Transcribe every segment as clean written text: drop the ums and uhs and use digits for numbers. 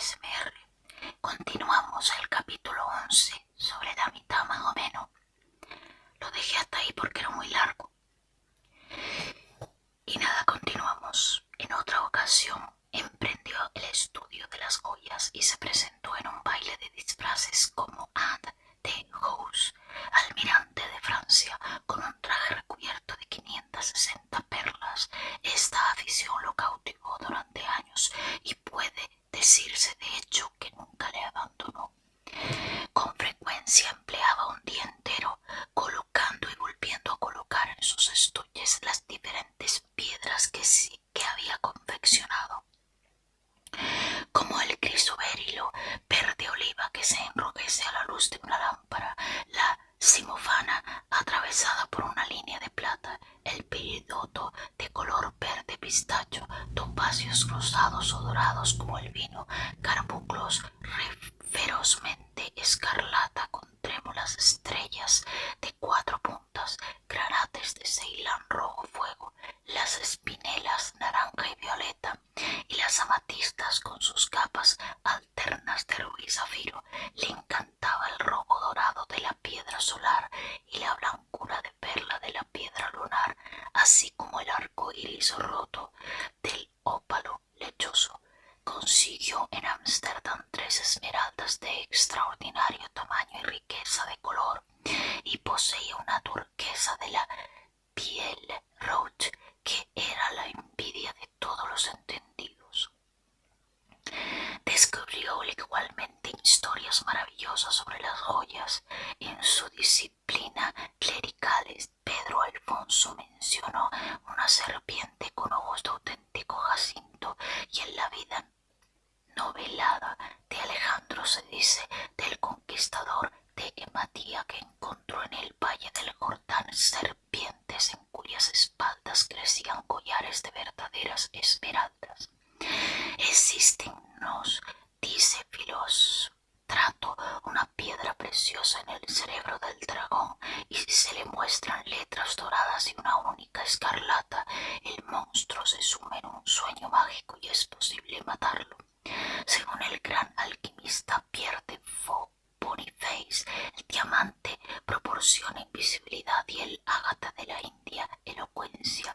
ASMR. Continuamos el capítulo 11, sobre la mitad más o menos. Lo dejé hasta ahí porque era muy largo. Y nada, continuamos. En otra ocasión emprendió el estudio de las joyas y se presentó en un baile de disfraces como Anne de Hauss, almirante de Francia, con un traje recubierto de 560 perlas. Esta afición lo cautivó durante años y puede decirse de hecho que nunca le abandonó. Con frecuencia empleaba un día entero colocando y volviendo a colocar en sus estuches las diferentes piedras que había confeccionado, como el crisobérilo verde oliva que se enrojece a la luz de una lámpara, la simofana atravesada por una línea de plata, el peridoto de color verde pistacho, topacios rosados o dorados como el vino, carbunclos ferozmente escarlata con trémulas estrellas de 4 puntas, granates de Ceilán rojo fuego, las espinelas naranja y violeta, y las amatistas con sus capas alternas de rubí y zafiro. Le encantaba el rojo dorado de la piedra solar y la blancura de perla de la piedra lunar, así como el arco iris roto del ópalo lechoso. Consiguió en Ámsterdam 3 esmeraldas de extraordinario tamaño y riqueza de color, y poseía una turquesa de la piel roche que era la envidia de todos los entendidos. Descubrió igualmente historias maravillosas sobre las joyas. En su disciplina clerical, Pedro Alfonso mencionó una serpiente con ojos de auténtico jacinto, y en la vida novelada de Alejandro se dice del conquistador de Ematia que encontró en el valle del Jordán serpientes en cuyas espaldas crecían collares de verdaderas esmeraldas. Existen, nos dice Filóstrato, una piedra preciosa en el cerebro del dragón, y si se le muestran letras doradas y una única escarlata, el monstruo se sume en un sueño mágico y es posible matarlo. Según el gran alquimista Pierre de Boniface, el diamante proporciona invisibilidad y el ágata de la India elocuencia.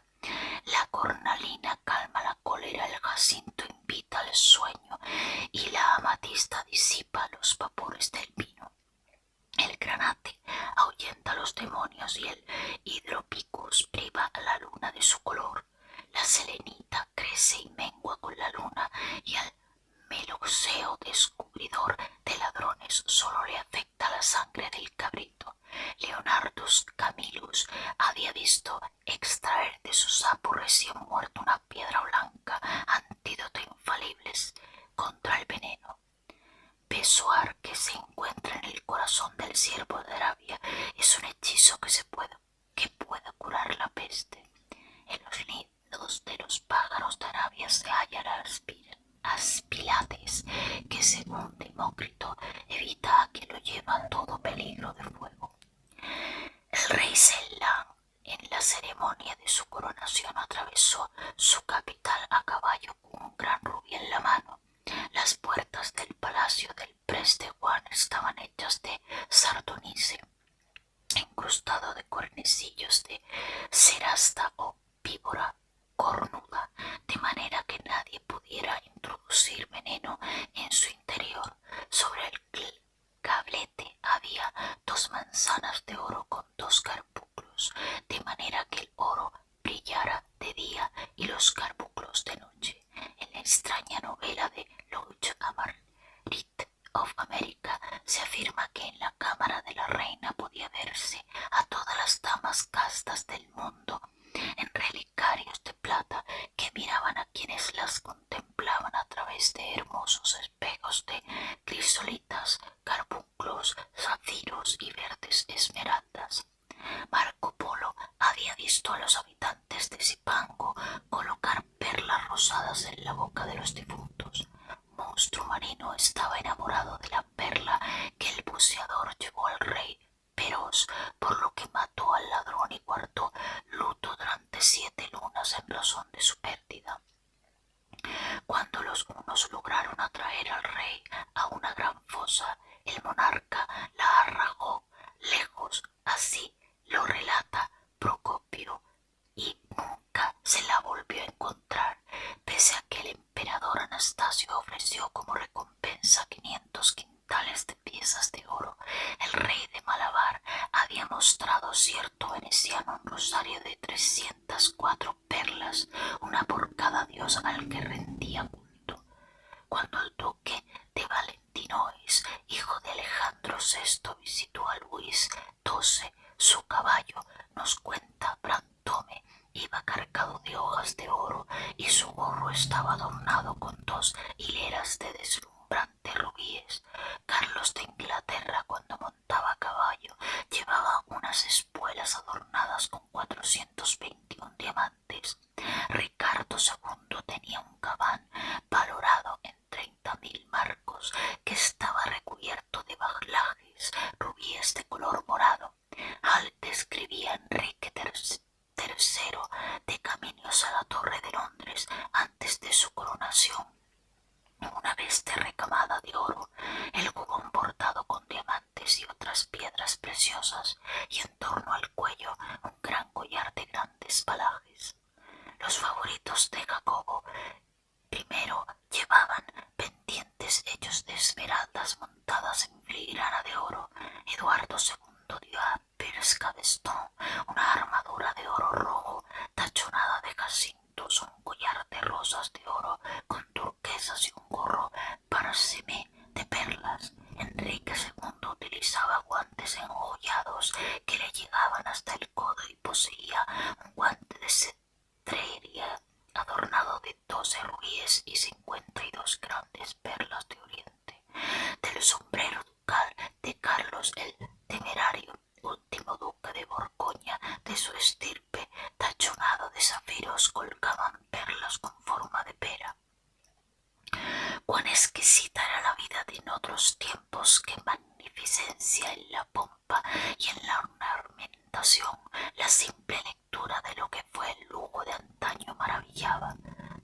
La cornalina calma la cólera, el jacinto invita al sueño y la amatista disipa los vapores del vino. El granate ahuyenta a los demonios y el hidropicus priva a la luna de su color. La selenita crece y mengua con la luna, y al meluseo descubridor de ladrones solo le afecta la sangre del cabrito. Leonardus Camillus había visto extraer de su sapo recién muerto una piedra blanca, antídoto infalible contra el veneno. Besoar, que se encuentra en el corazón del ciervo de Arabia, es un hechizo que puede curar la peste. En los nidos de los pájaros de Arabia se hallan aspilates, que según Demócrito evita a que lo lleva todo peligro de fuego. El rey Selan, en la ceremonia de su coronación, atravesó su capital a caballo con un gran rubí en la mano. Las puertas del palacio del preste Juan estaban hechas de sardonice, incrustado de cuernecillos de cerasta o víbora cornuda, de manera que nadie pudiera introducir veneno en su interior. Sobre el gablete había 2 manzanas de oro con 2 carbunclos, de manera que el oro brillara de día y los carbunclos de noche. En la extraña novela de Lodge Amarit of America se afirma que en la cámara de la reina podía verse a todas las damas castas del mundo en relicarios de plata que miraban a quienes las contemplaban a través de hermosos espejos de crisolitas, carbunclos, zafiros y verdes esmeraldas. Marco Polo había visto a los habitantes de Zipango colocar perlas rosadas en la boca de los difuntos. Monstruo marino estaba enamorado de la perla que el buceador llevó al rey Feroz, por lo que mató al ladrón y guardó luto durante 7 lunas en razón de su pérdida. Cuando los unos lograron atraer al rey a una gran fosa. El monarca la arrojó lejos, así lo relata Procopio, y nunca se la volvió a encontrar, pese a que el emperador Anastasio ofreció como recompensa 500 quintales de piezas de oro. El rey de Malabar había mostrado cierto veneciano un rosario de 304 perlas, una por cada dios al que rendía culto. Cuando el duque de Valentinois, hijo de Alejandro VI, visitó a Luis XII, su caballo, nos cuenta Brantome, iba cargado de hojas de oro y su gorro estaba adornado con 2 hileras de deslumbrantes rubíes. Carlos de Inglaterra, cuando montaba a caballo, llevaba unas espuelas adornadas con 421 diamantes. Ricardo II tenía un gabán valorado en 30.000 marcos, que estaba recubierto de balajes rubíes de color morado. Hall describía a Enrique III de caminos a la Torre de Londres antes de su coronación. Una veste recamada de oro, el jubón bordado con diamantes y otras piedras preciosas, y en torno al cuello un gran collar de grandes balajes. Los favoritos de Jacobo primero llevaban pendientes hechos de esmeraldas montadas en filigrana de oro. Eduardo II dio a Pires Gaveston una armadura de oro rojo tachonada de jacintos, un collar de rosas de oro con turquesas y un gorro parsemé de perlas. Enrique II utilizaba guantes enjollados que le llegaban hasta el codo y poseía un guante de cetrería adornado de 12 rubíes y 52 grandes perlas de Oriente. Del sombrero ducal de Carlos el Temerario, último duque de Borgoña, de su estirpe, tachonado de zafiros, colgaban perlas con forma de pera. Cuán exquisita era la vida de en otros tiempos, qué magnificencia en la pompa y en la ornamentación. La simple lectura de lo que fue el lujo de antaño maravillaba.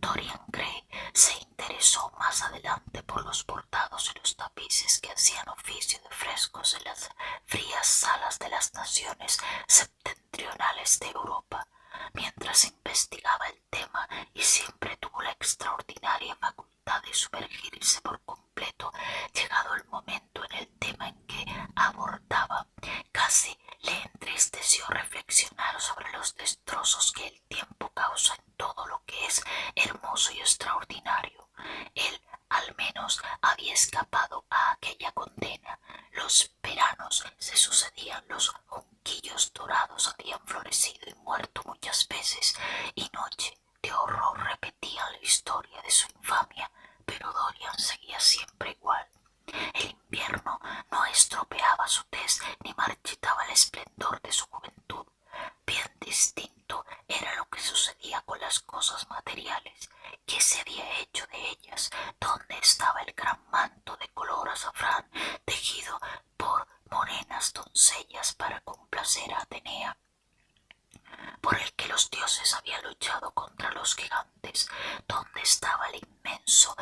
Dorian Gray se interesó más adelante por los bordados y los tapices que hacían oficio de frescos en las frías salas de las naciones septentrionales de Europa. Mientras investigaba el tema, y siempre tuvo la extraordinaria facultad de sumergirse por completo, llegado el momento en el tema en que abordaba, casi le entristeció reflexionar sobre los destrozos que el tiempo causa en todo lo que es hermoso y extraordinario. Él, al menos, había escapado a aquella condena. Los veranos se sucedían, los junquillos dorados habían florecido y muerto muchas veces, y noche de horror repetían la historia de su infamia, pero Dorian seguía siempre igual. El invierno no estropeaba su tez ni marchitaba el esplendor de su juventud. Bien distinto era lo que sucedía con las cosas materiales. ¿Qué se había hecho de ellas? ¿Dónde estaba el gran manto de color azafrán tejido por morenas doncellas para complacer a Atenea, por el que los dioses habían luchado contra los gigantes? ¿Dónde estaba el inmenso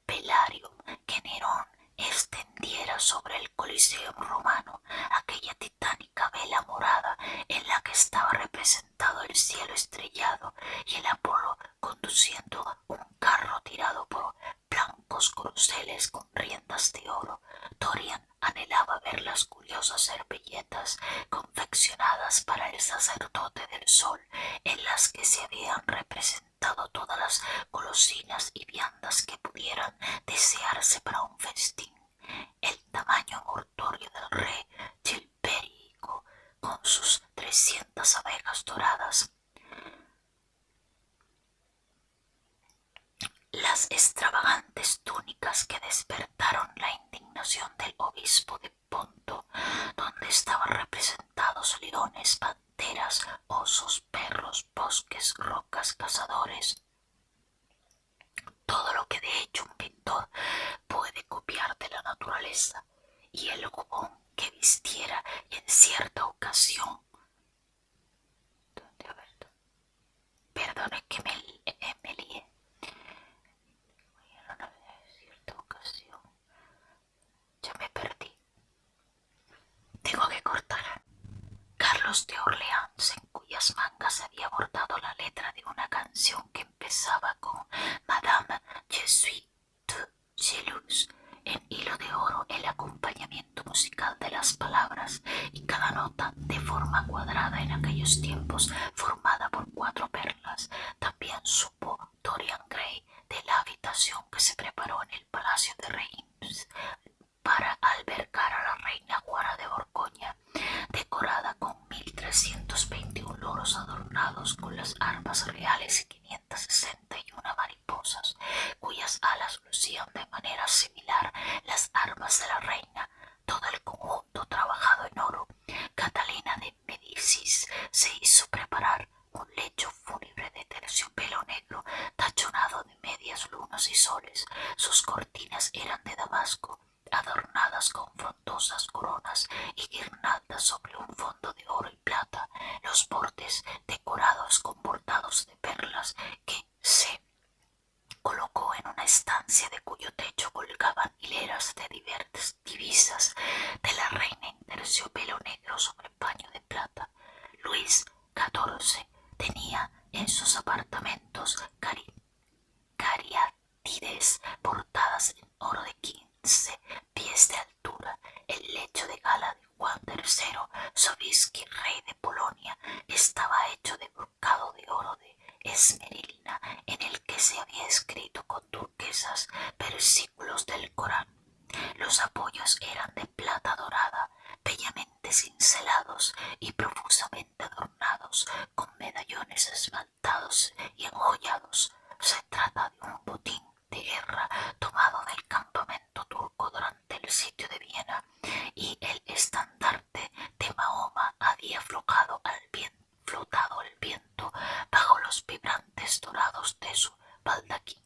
velarium que Nerón extendiera sobre el Coliseum romano, aquella titánica vela morada en la que estaba representado el cielo estrellado y el Apolo conduciendo un carro tirado por blancos corceles con riendas de oro? Dorian anhelaba ver las curiosas servilletas confeccionadas para el sacerdote del sol, en las que se habían representado todas las golosinas y viandas que pudieran desearse para un festín. El tamaño mortorio del rey Chilpérico, con sus 300 abejas doradas, las extravagantes túnicas que despertaron la indignación del obispo de Ponto, donde estaban representados leones, panteras, osos, perros, bosques, rocas, cazadores. Todo lo que de hecho un pintor puede copiar de la naturaleza, y el jubón que vistiera en cierta ocasión. Perdone que me lié. Ros de Orleans, en cuyas mangas se había bordado la letra de una canción que empezaba con Madame, je suis toute jalouse. En hilo de oro el acompañamiento musical de las palabras y cada nota de forma cuadrada en aquellos tiempos formada por 4 perlas. También supo Dorian Gray de la habitación que se preparó en el Palacio de Reims para albergar a la reina Juana de Borgoña, decorada con 1321 loros adornados con las armas reales y 561 mariposas, cuyas alas lucían de manera similar las armas de la reina, todo el conjunto trabajado en oro. Catalina de Médicis se hizo preparar un lecho fúnebre de terciopelo negro tachonado de medias lunas y soles. Sus cortinas eran de damasco, adornadas con frondosas coronas y guirnaldas sobre un fondo de oro y plata, los bordes decorados con bordados de perlas que se colocó en una estancia de cuyo techo colgaban hileras de diversas divisas de la reina en terciopelo negro sobre paño de plata. Luis XIV tenía en sus apartamentos cariátides bordadas en oro de 15 pies de altura. El lecho de gala de Juan III, Sobieski, rey de Polonia, estaba hecho de brocado de oro de esmerilina, en el que se había escrito con turquesas versículos del Corán. Los apoyos eran de plata dorada, bellamente cincelados y profusamente adornados con medallones esmaltados y enjollados. Se trata de un botín de guerra tomado del campamento turco durante el sitio de Viena, y el estandarte de Mahoma había flotado al viento bajo los vibrantes dorados de su baldaquín.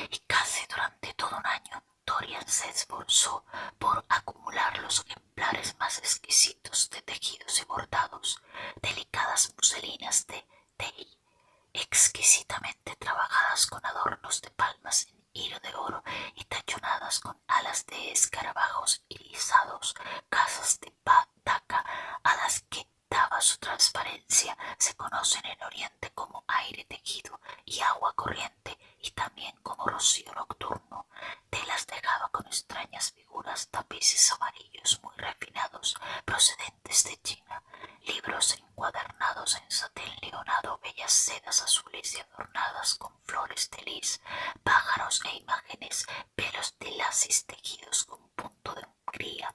Y casi durante todo un año Dorian se esforzó por acumular los ejemplares más exquisitos de tejidos y bordados, delicadas muselinas de Dey, exquisitamente trabajadas con adornos de palmas en hilo de oro y tachonadas con alas de escarabajos irisados, casas de pataca a las que daba su transparencia, se conocen en Oriente como aire tejido y agua corriente, y también como rocío nocturno. Telas dejaba con extrañas figuras, tapices amarillos muy refinados procedentes de China, libros encuadernados en satén leonado, bellas sedas azules y adornadas con flores de lis, pájaros e imágenes, pelos de lacis tejidos con punto de Hungría,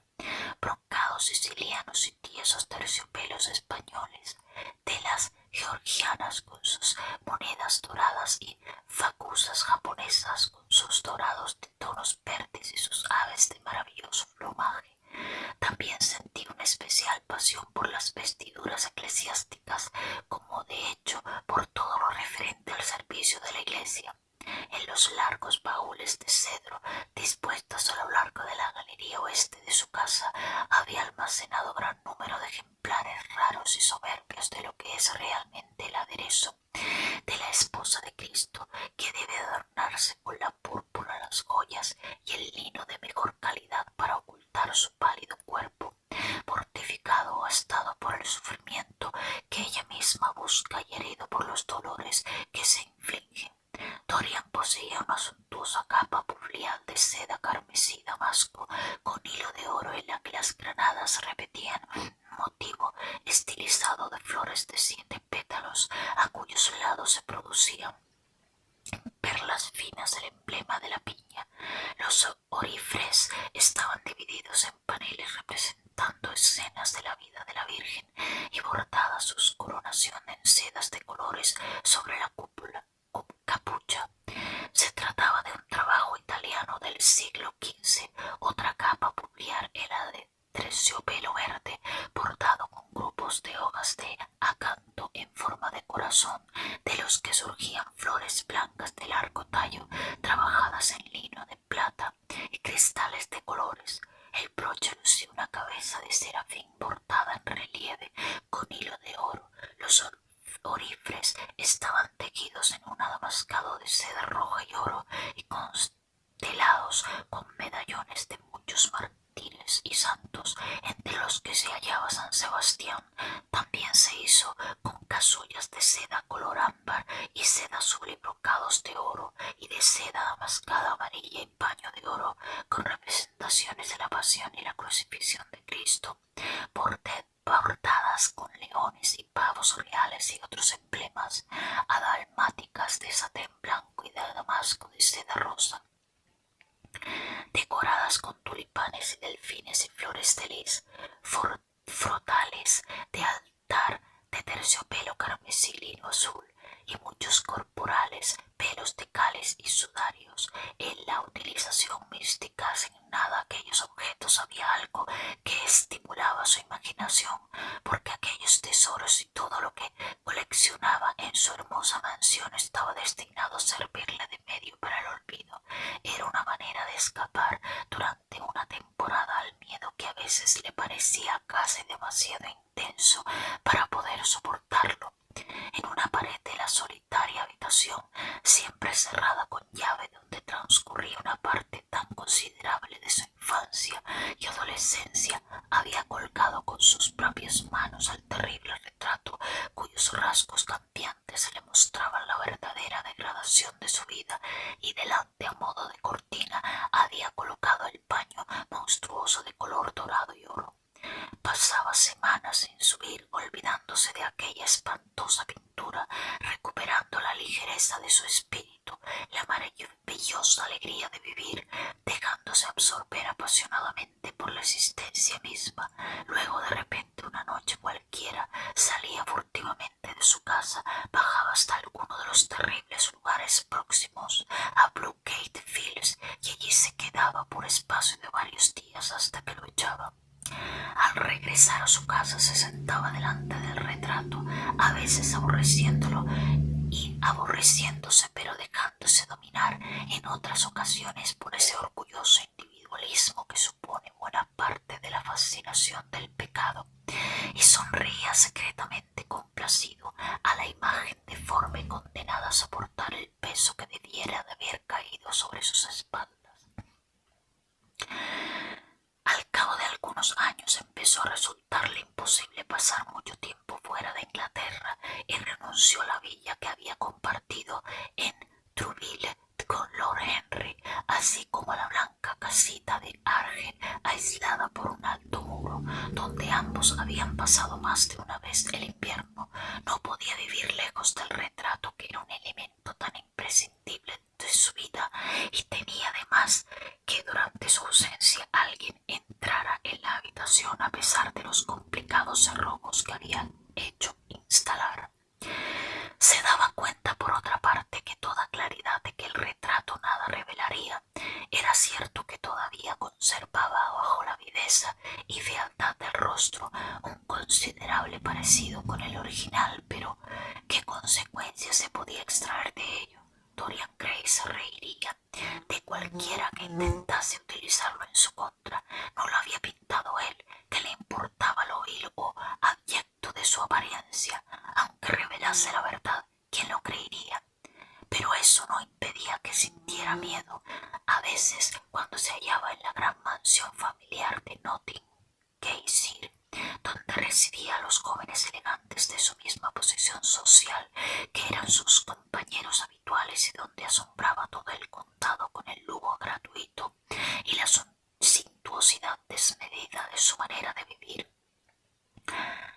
brocados sicilianos y tiesos terciopelos españoles, telas georgianas con sus monedas doradas y facusas japonesas con sus dorados de tonos verdes y sus aves de maravilloso plumaje. También sentí una especial pasión por las vestiduras eclesiásticas, como de hecho por todo lo referente al servicio de la iglesia. En los largos baúles de cedro dispuestos a lo largo de la galería oeste de su casa había almacenado gran número de ejemplares raros y soberbios de lo que es realmente el aderezo de la esposa de Cristo, que debe adornarse con la púrpura, las joyas y el lino de mejor calidad para ocultar su pálido cuerpo, mortificado o astado por el sufrimiento que ella misma busca y herido por los dolores que se infligen. Dorian poseía una suntuosa capa pulial de seda carmesí damasco con hilo de oro en la que las granadas repetían un motivo estilizado de flores de 7 pétalos, a cuyos lados se producían perlas finas el emblema de la piña. Los orifres estaban divididos en paneles representando escenas de la vida de la Virgen y bordada su coronación en sedas de colores sobre la capucha. Se trataba de un trabajo italiano del siglo XV. Otra capa puliar era de terciopelo verde bordado con grupos de hojas de acanto en forma de corazón, de los que surgían flores blancas de largo tallo trabajadas en lino de plata y cristales de colores. El broche lucía una cabeza de serafín bordada en relieve con hilo de oro. Los orifres estaban tejidos en un adamascado de seda roja y oro y constelados con medallones de muchos martillos mártires y santos, entre los que se hallaba San Sebastián. También se hizo con casullas de seda color ámbar y seda sobre brocados de oro y de seda damascada amarilla y paño de oro con representaciones de la pasión y la crucifixión de Cristo, bordadas con leones y pavos reales y otros emblemas, adalmáticas de satén blanco y de damasco de seda rosa, decoradas con tulipanes y delfines y flores de lis, frotales de altar de terciopelo carmesí lino azul y muchos corporales, pelos de cales y sudarios. En la utilización mística asignada a aquellos objetos había algo que estimulaba su imaginación, porque aquellos tesoros y todo lo que coleccionaba en su hermosa mansión estaba destinado a servirle de medio para el olvido. Era una manera de escapar durante una temporada al miedo que a veces le parecía casi demasiado intenso para poder soportarlo. En una pared de la solitaria habitación, siempre cerrada con llave, donde transcurría una parte tan considerable de su infancia y adolescencia, había colgado con sus propias manos el terrible retrato cuyos rasgos cambiantes le mostraban la verdadera degradación de su vida, y delante, a modo de cortina, había colocado el paño monstruoso de color dorado y oro. Pasaba semanas sin subir, olvidándose de aquella espantosa pintura, recuperando la ligereza de su espíritu, la maravillosa alegría de vivir, dejándose absorber apasionadamente por la existencia misma. Luego, de repente, una noche cualquiera, salía furtivamente de su casa, bajaba hasta alguno de los terribles lugares próximos a Bluegate Fields y allí se quedaba por espacio de varios días hasta que lo echaban. Al regresar a su casa se sentaba delante del retrato, a veces aborreciéndolo y aborreciéndose, pero dejándose dominar en otras ocasiones por ese orgulloso individualismo que supone buena parte de la fascinación del pecado, y sonreía secretamente complacido a la imagen deforme condenada a soportar el peso que debiera de haber caído sobre sus espaldas. Al cabo de algunos años empezó a resultarle imposible pasar mucho tiempo fuera de Inglaterra y renunció a la villa que había compartido en Trouville con Lord Henry, así como a la blanca casita de Argel, aislada por un alto muro, donde ambos habían pasado más de una vez el invierno. No podía vivir lejos del retrato, que era un elemento tan imprescindible de su vida, y tenía además que durante su ausencia alguien entrara en la habitación a pesar de los complicados cerrojos que habían hecho instalar. Se daba cuenta, por otra parte, que toda claridad de que el retrato nada revelaría. Era cierto que todavía conservaba, bajo la viveza y fealdad del rostro, un considerable parecido con el original, pero ¿qué consecuencias se podía extraer de ello? Dorian Gray se reiría de cualquiera que intentase utilizarlo en su contra. No lo había pintado él, que le importaba lo vil o abyecto de su apariencia. Aunque revelase la verdad, ¿quién lo creería? Pero eso no impedía que sintiera miedo. A veces, cuando se hallaba en la gran mansión familiar de Notting Gate, donde residía a los jóvenes elegantes de su misma posición social, que eran sus compañeros habituales, y donde asombraba todo el condado con el lujo gratuito y la suntuosidad desmedida de su manera de vivir,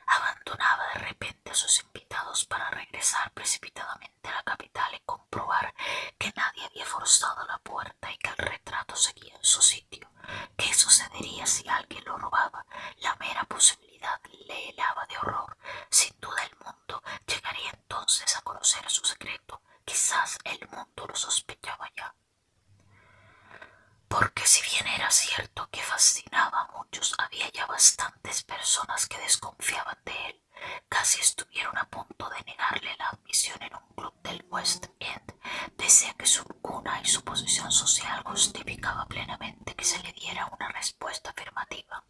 abandonaba de repente a sus invitados para regresar precipitadamente a la capital y comprobar que nadie había forzado la puerta y que el retrato seguía en su sitio. ¿Qué sucedería si alguien lo robaba? La mera posibilidad le helaba de horror. Sin duda el mundo llegaría entonces a conocer su secreto. Quizás el mundo lo sospechaba ya. Porque si bien era cierto que fascinaba a muchos, había ya bastantes personas que desconfiaban de él. Casi estuvieron a punto de negarle la admisión en un club del West End, pese a que su cuna y su posición social justificaba plenamente que se le diera una respuesta afirmativa.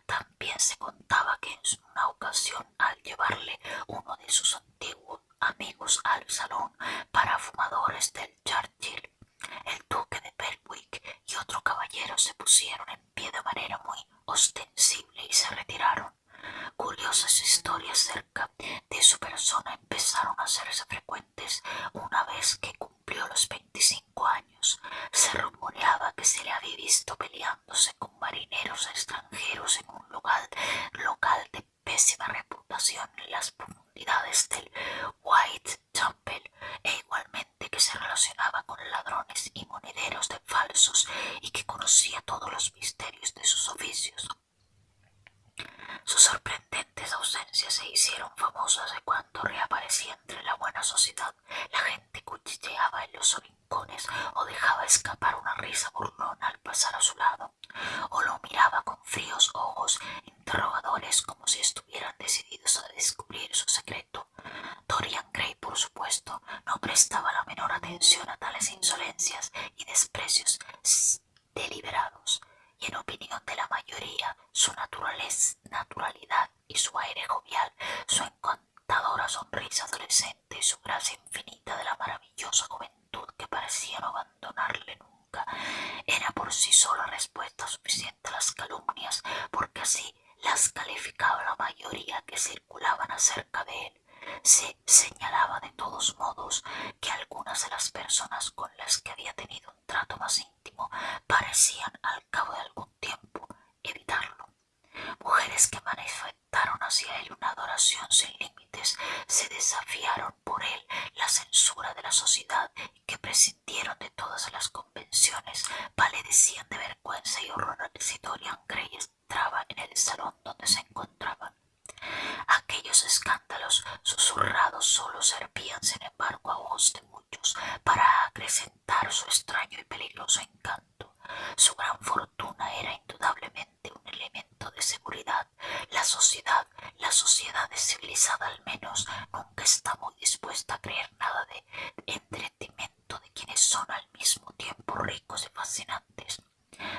También se contaba que en una ocasión, al llevarle uno de sus antiguos amigos al salón para fumadores del Churchill, el duque de Berwick y otro caballero se pusieron en pie sonrió de manera muy ostensible y se retiraron. Curiosas historias acerca de su persona empezaron a hacerse frecuentes una vez que cumplió los 25 años. Se rumoreaba que se le había visto peleándose con marineros extranjeros en un local de pésima reputación en las profundidades del Whitechapel, e igualmente que se relacionaba con ladrones y monederos de falsos y que conocía todos los misterios de sus oficios. Sus sorprendentes ausencias se hicieron famosas de cuando reaparecía entre la buena sociedad. La gente cuchicheaba en los rincones o dejaba escapar una risa burlona al pasar a su lado, o lo miraba con fríos ojos interrogadores como si estuvieran decididos a descubrir su secreto. Dorian Gray, por supuesto, no prestaba la menor atención a tales insolencias y desprecios deliberados, y en opinión de la mayoría, su naturalidad y su aire jovial, su encantadora sonrisa adolescente y su gracia infinita de la maravillosa juventud que parecía no abandonarle nunca, era por sí sola respuesta suficiente a las calumnias, porque así las calificaba la mayoría que circulaban acerca de él. Se señalaba de todos modos que algunas de las personas con las que había tenido un trato más íntimo parecían al cabo de algún tiempo evitarlo. Mujeres que manifestaron hacia él una adoración sin límites, se desafiaron por él la censura de la sociedad y que prescindieron de todas las convenciones, palidecían de vergüenza y horror si Dorian Gray entraba en el salón donde se encontraban. Aquellos escándalos susurrados solo servían, sin embargo, a voz de muchos para acrecentar su extraño y peligroso encanto. Su gran fortuna era indudablemente un elemento de seguridad. La sociedad civilizada al menos, nunca está muy dispuesta a creer nada de entretenimiento de quienes son al mismo tiempo ricos y fascinantes.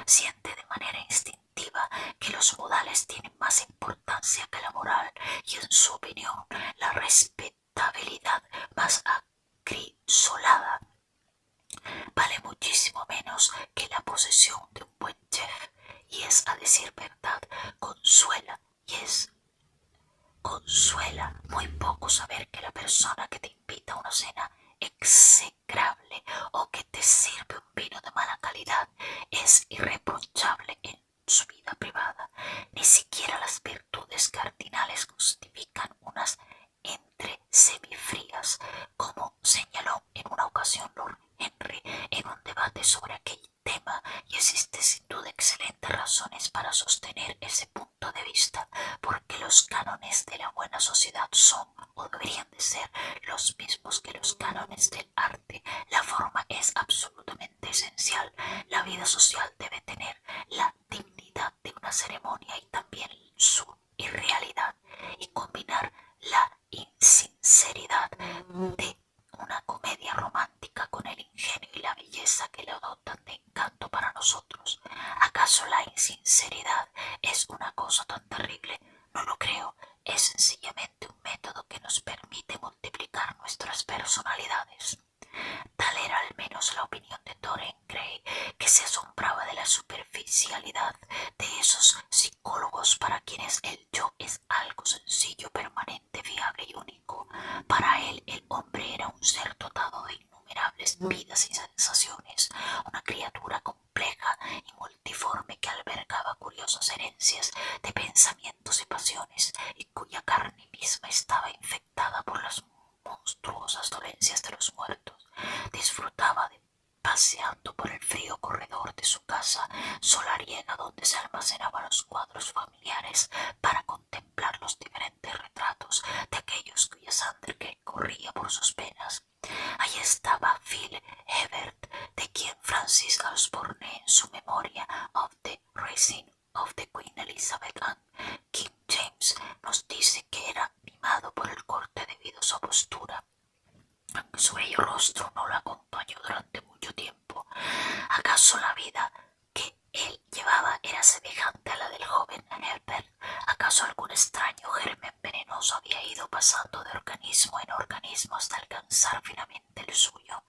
Siente de manera instintiva que los modales tienen más importancia que la moral y, en su opinión, la respetabilidad más acrisolada vale muchísimo menos que la posesión de un buen chef, y es, a decir verdad, consuela muy poco saber que la persona que te invita a una cena execrable o que te sirve un vino de mala calidad es irreprochable en su vida privada. Ni siquiera las virtudes cardinales justifican unas entre semifrías, como señaló en una ocasión Lord Henry en un debate sobre aquel tema, y existe sin duda excelentes razones para sostener ese punto de vista, porque los cánones de la buena sociedad son, o deberían de ser, los mismos que los cánones del arte. La forma es absolutamente esencial. La vida social debe tener la dignidad de una ceremonia y también su irrealidad, y combinar la insinceridad de una comedia romántica con el ingenio y la belleza que le dotan de encanto para nosotros. ¿Acaso la insinceridad es una cosa tan terrible? No lo creo. Es sencillamente un método que nos permite multiplicar nuestras personalidades. Tal era al menos la opinión de Dorian Gray, que se asombraba de la superficialidad de esos psicólogos para quienes el yo es algo sencillo, permanente, fiable y único. Para él, el hombre era un ser dotado de innumerables vidas y sensaciones, una criatura compleja y multiforme que albergaba curiosas herencias de pensamientos y pasiones, y cuya carne misma estaba infectada por las monstruosas dolencias de los muertos. Disfrutaba de paseando por el frío corredor de su casa solariega, donde se almacenaban los cuadros familiares, para contemplar los diferentes retratos de aquellos cuya sangre corría por sus venas. Allí estaba Phil Hebert, de quien Francis Osborne, en su memoria of the Rising of the Queen Elizabeth and King James, nos dice que era mimado por el corte debido a su postura, aunque su bello rostro no lo acompañó durante mucho tiempo. ¿Acaso la vida que él llevaba era semejante a la del joven Herbert? ¿Acaso algún extraño germen venenoso había ido pasando de organismo en organismo hasta alcanzar finalmente el suyo?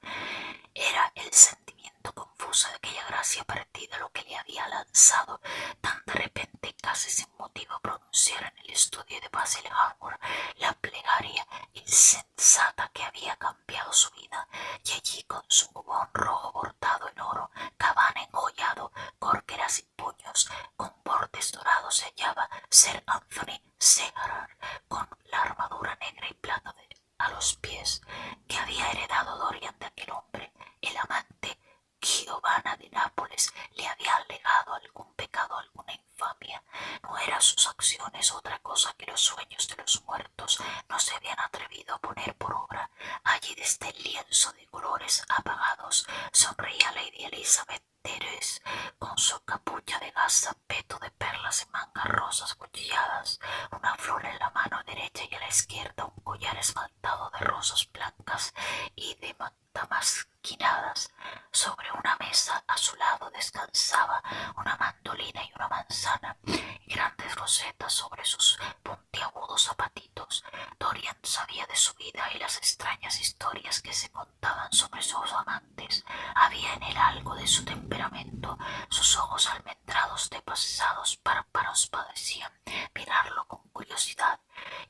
Era el sentimiento confuso de aquella gracia perdida lo que le había cansado, tan de repente casi sin motivo pronunciar en el estudio de Basil Hallward la plegaria insensata que había cambiado su vida, y allí con su jubón rojo bordado en oro, cabana enjollado, corqueras y puños con bordes dorados se hallaba Sir Anthony Segarra, con la armadura negra y plata a los pies que había heredado Dorian de aquel hombre. El amante Giovanna de Nápoles le había legado algún pecado, alguna infamia. No eran sus acciones otra cosa que los sueños de los muertos no se habían atrevido a poner por obra. Allí desde el lienzo de colores apagados sonreía Lady Elizabeth Teres, con su capucha de gasa, peto de perlas y mangas rosas cuchilladas, una flor en la mano derecha y a la izquierda un collar esmaltado de rosas blancas y de damasquinadas. Sobre una mesa a su lado descansaba una mandolina y una manzana, y grandes rosetas sobre sus puntiagudos zapatitos. Dorian sabía de su vida y las extrañas historias que se contaban sobre sus amantes. Había en él algo de su temperamento. Sus ojos almendrados de pasados párpados parecían mirarlo con curiosidad.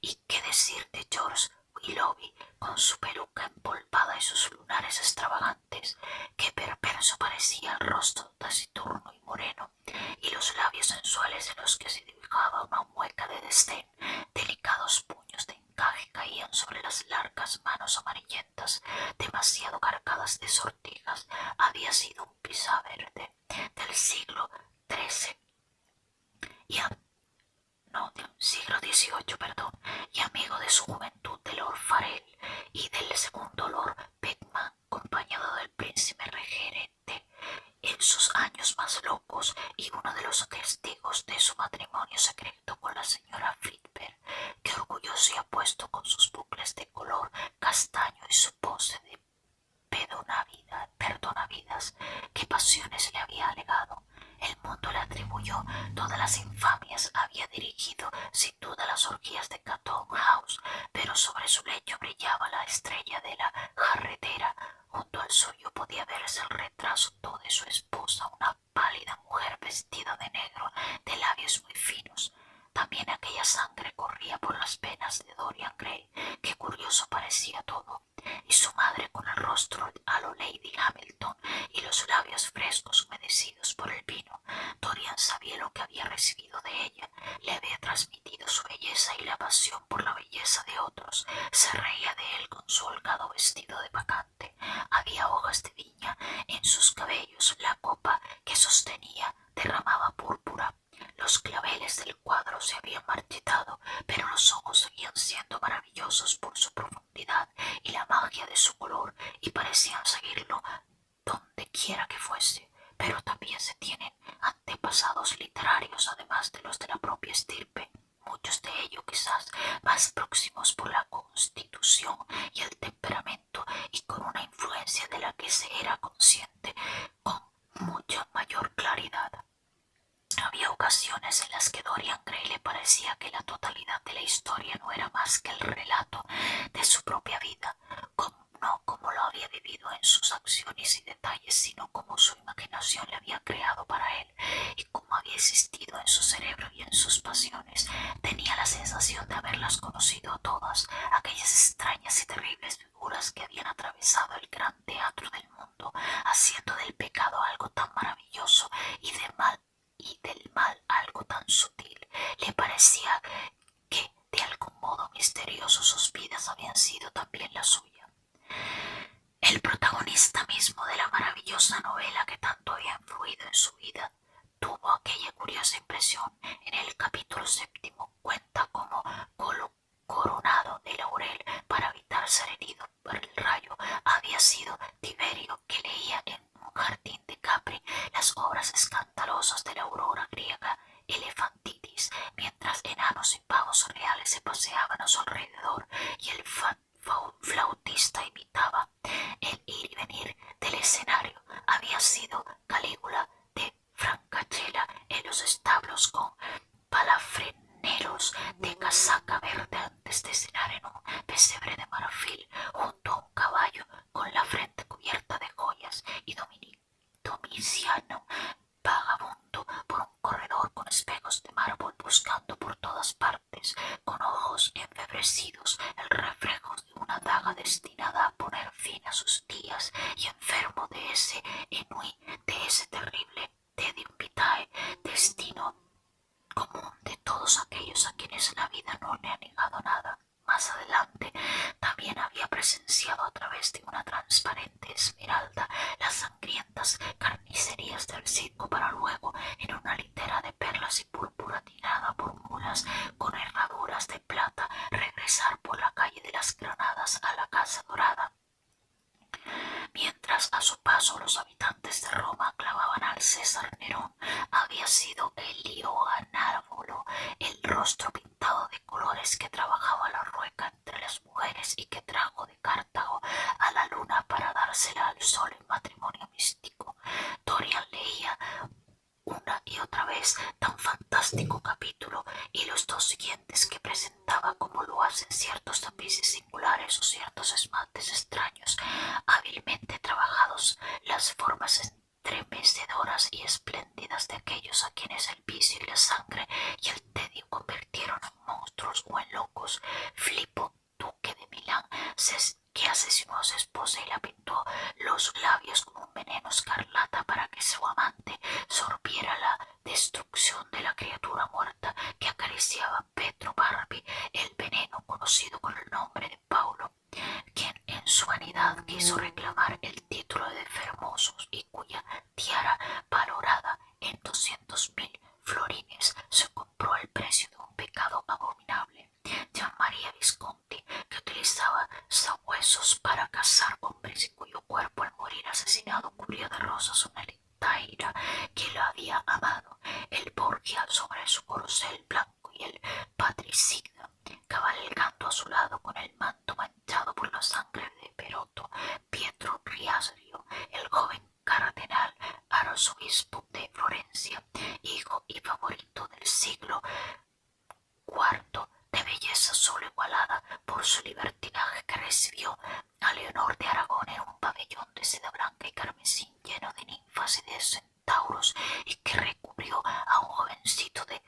¿Y qué decir de George Willoughby, con su peluca empolvada y sus lunares extravagantes? Qué perverso parecía el rostro taciturno y moreno, y los labios sensuales en los que se dibujaba una mueca de desdén. Delicados puños de encaje caían sobre las largas manos amarillentas, demasiado cargadas de sortijas. Había sido un pisaverde del siglo XIII y no, del siglo XVIII, perdón, y amigo de su juventud de Lord Farrell y del segundo Lord Beckman, acompañado del príncipe regente en sus años más locos y uno de los testigos de su matrimonio secreto con la señora Flitper, que orgulloso y apuesto con sus bucles de color castaño y su pose de perdonavidas, qué pasiones le había alegado. El mundo le atribuyó todas las infamias, había dirigido sin duda las orgías de Canton House, pero sobre su lecho brillaba la estrella de la jarretera. Junto al suyo podía verse el retrato de su esposa, una pálida mujer vestida de negro, de labios muy finos. También aquella sangre corría por las venas de Dorian Gray, que curioso parecía todo, y su madre con el rostro a lo Lady Hamilton y los labios frescos humedecidos por el vino. Dorian sabía lo que había recibido de ella, le había transmitido su belleza y la pasión por la belleza de otros. Se reía de él con su holgado vestido de bacante. Había hojas de viña en sus cabellos, la copa que sostenía derramaba púrpura. Los claveles del cuadro se habían marchitado, pero los ojos seguían siendo maravillosos por su profundidad y la magia de su color, y parecían seguirlo donde quiera que fuese. Pero también se tienen antepasados literarios, además de los de la propia estirpe, muchos de ellos quizás más próximos por la constitución y el temperamento, y con una influencia de la que se era consciente con mucha mayor claridad. Había ocasiones en las que Dorian Gray le parecía que la totalidad de la historia no era más que el relato de su propia vida, no como lo había vivido en sus acciones y detalles, sino como su imaginación le había creado para él y como había existido en su cerebro y en sus pasiones. Tenía la sensación de haberlas conocido a todas, aquellas extrañas y terribles figuras que habían atravesado el gran teatro del mundo, haciendo del pecado algo tan maravilloso y del mal algo tan sutil. Le parecía que de algún modo misterioso sus vidas habían sido también la suya. El protagonista mismo de la maravillosa novela que tanto había influido en su vida tuvo aquella curiosa impresión. En el capítulo 7 cuenta cómo coronado de laurel para evitar ser herido por el rayo había sido Tiberio, que leía en un jardín de Capri las obras escandalosas de la aurora griega Elefantitis, mientras enanos y pavos reales se paseaban a su alrededor y el flautista imitaba el ir y venir del escenario. Había sido Calígula de Francachela en los establos con palafreneros de casaca verde antes de cenar en un pesebre de marfil junto a un caballo con la frente cubierta de joyas, y Domiciano, vagabundo por Inui de ese terrible Tedium Vitae, destino común de todos aquellos a quienes la vida no le ha negado nada. Más adelante también había presenciado a través de una transparente esmeralda las sangrientas carnicerías del circo para luego, en una litera de perlas y púrpura tirada por mulas con herraduras de plata, regresar por la calle de las Granadas a la Casa Dorada. Mientras a su paso los habitantes de Roma clavaban al César Nerón, había sido Elio Anábolo, el rostro pintado de colores que trabajaba la rueca entre las mujeres y que trajo de Cartago a la luna para dársela al sol en matrimonio místico. Dorian leía una y otra vez tan fantástico capítulo y los dos siguientes que presentaba, como lo hacen ciertos tapices singulares o ciertos esmaltes extraños, hábilmente trabajados, las formas estremecedoras y espléndidas de aquellos a quienes el vicio y la sangre y el tedio convirtieron en monstruos o en locos. Filipo, duque de Milán, que asesinó a su esposa y la pintó los labios con un veneno escarlata para que su amante sorbiera la destrucción de la criatura muerta que acariciaba Petro Barbi, el veneno conocido con el nombre de Paulo, quien en su vanidad quiso reclamar el título de Fermosos y cuya tiara, valorada en 200.000 florines, se compró al precio de un pecado abominable. Gian Maria Visconti, que utilizaba sabuesos para cazar hombres y cuyo cuerpo al morir asesinado cubrió de rosas una letaira que lo había amado, el Borgia sobre su corcel blanco y el patricida cabalgando a su lado con el manto manchado por la sangre de Peroto, Pietro Riario, el joven cardenal arzobispo de Florencia, hijo y favorito del siglo IV, de belleza solo igualada por su libertinaje, que recibió a Leonor de Aragón en un pabellón de seda blanca y carmesí lleno de ninfas y de centauros, y que recubrió a un jovencito de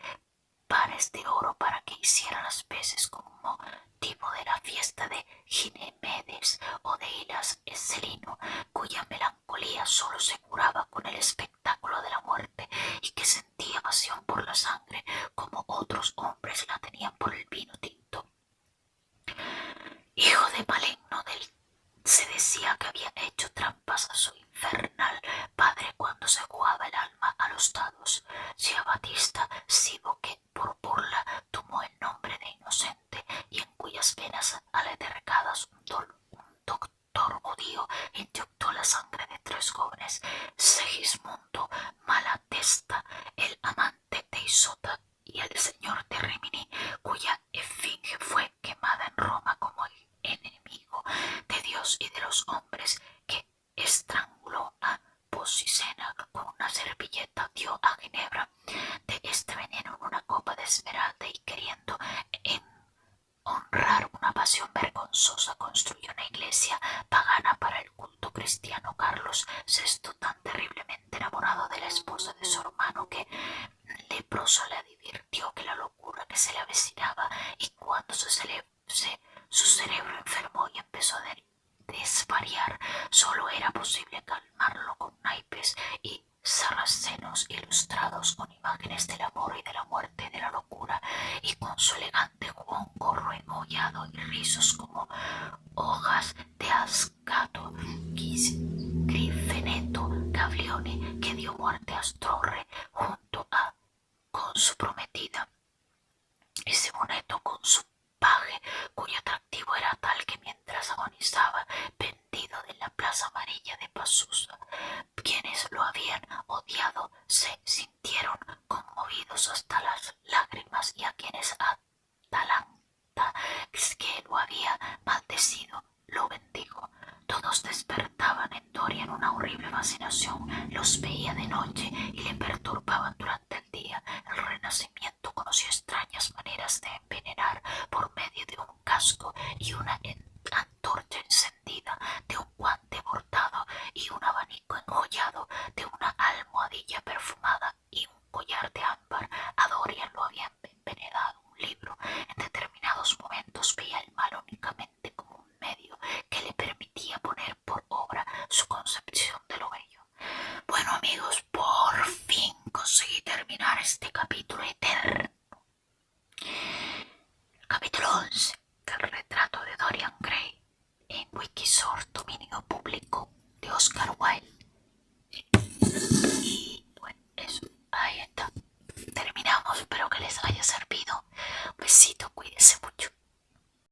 pares de oro para que hiciera las veces como motivo de la fiesta de Ginemedes o de Hilas Escelino, cuya melancolía solo se curaba con el espectáculo de la muerte y que sentía pasión por la sangre como otros hombres la tenían por el vino tinto. Hijo de Maligno se decía que había hecho trampas a su infernal padre cuando se jugaba el alma a los dados. Si a Batista Sibo, que por burla tomó el nombre de inocente y en cuyas venas aletargadas un doctor judío inyectó la sangre de 3 jóvenes, Segismundo Malatesta, el amante de Isota, y el señor de Rimini, cuya esfinge fue quemada en Roma como el enemigo de Dios y de los hombres, que estranguló a Posicena con una servilleta, dio a Ginebra de este veneno en una copa de esmeralda y, queriendo honrar una pasión vergonzosa, construyó una iglesia pagana para el culto cristiano. Carlos VI, tan terriblemente enamorado de la esposa de su hermano que leproso, le advirtió que la locura que se le avecinaba, y cuando su cerebro enfermó y empezó a desvariar, solo era posible calmarlo con naipes y sarracenos ilustrados con imágenes del amor y de la muerte y de la locura, y con su elegante gorro enjollado y rizos como hojas de ascato, Grifeneto Gaglione, que dio muerte a Astorre junto a con su prometida, y Simoneto con su paje, cuyo atractivo era tal que mientras agonizaba, vendido en la plaza amarilla de Pasusa, quienes lo habían odiado se sintieron conmovidos hasta las lágrimas, y a quienes Atalanta, que lo había maldecido, lo bendijo. Todos despertaban en Dorian una horrible fascinación, los veía de noche y le perturbaban durante el día. El Renacimiento conoció extrañas maneras de envenenar por medio de un casco y una antorcha encendida, de un guante bordado y un abanico enjollado, de una almohadilla perfumada y un collar de ámbar. A Dorian lo habían envenenado un libro. En determinados momentos veía el mal únicamente como un medio que le permitía poner por obra su concepción de lo bello. capítulo eterno. El capítulo 11 del retrato de Dorian Gray en Wikisource, dominio público de Oscar